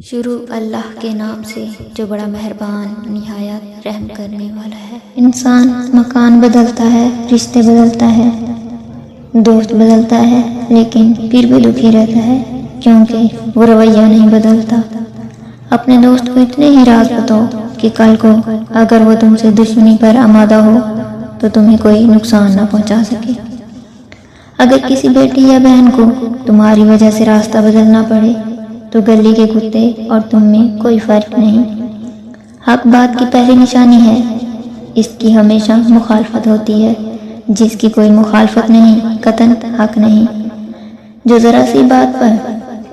شروع اللہ کے نام سے جو بڑا مہربان نہایت رحم کرنے والا ہے۔ انسان مکان بدلتا ہے، رشتے بدلتا ہے، دوست بدلتا ہے، لیکن پھر بھی دکھی رہتا ہے کیونکہ وہ رویہ نہیں بدلتا۔ اپنے دوست کو اتنے ہی راز بتاؤ کہ کل کو اگر وہ تم سے دشمنی پر آمادہ ہو تو تمہیں کوئی نقصان نہ پہنچا سکے۔ اگر کسی بیٹی یا بہن کو تمہاری وجہ سے راستہ بدلنا پڑے تو گلی کے کتے اور تم میں کوئی فرق نہیں۔ حق بات کی پہلی نشانی ہے، اس کی ہمیشہ مخالفت ہوتی ہے، جس کی کوئی مخالفت نہیں قطعاً حق نہیں۔ جو ذرا سی بات پر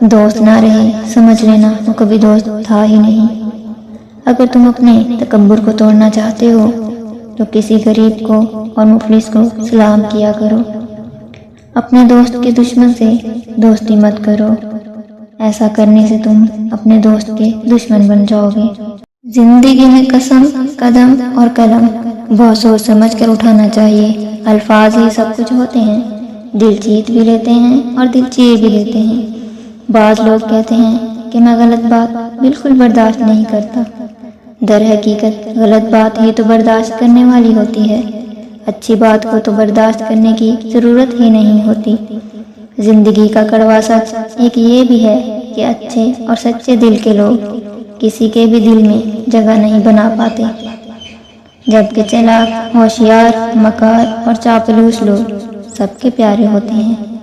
دوست نہ رہے سمجھ لینا وہ کبھی دوست تھا ہی نہیں۔ اگر تم اپنے تکبر کو توڑنا چاہتے ہو تو کسی غریب کو اور مفلس کو سلام کیا کرو۔ اپنے دوست کے دشمن سے دوستی مت کرو، ایسا کرنے سے تم اپنے دوست کے دشمن بن جاؤ گے۔ زندگی میں قسم، قدم اور قلم بہت سوچ سمجھ کر اٹھانا چاہیے۔ الفاظ ہی سب کچھ ہوتے ہیں، دل جیت بھی لیتے ہیں اور دل چیر بھی لیتے ہیں۔ بعض لوگ کہتے ہیں کہ میں غلط بات بالکل برداشت نہیں کرتا، در حقیقت غلط بات ہی تو برداشت کرنے والی ہوتی ہے، اچھی بات کو تو برداشت کرنے کی ضرورت ہی نہیں ہوتی۔ زندگی کا کڑوا سچ ایک یہ بھی ہے کہ اچھے اور سچے دل کے لوگ کسی کے بھی دل میں جگہ نہیں بنا پاتے، جبکہ چالاک، ہوشیار، مکار اور چاپلوس لوگ سب کے پیارے ہوتے ہیں۔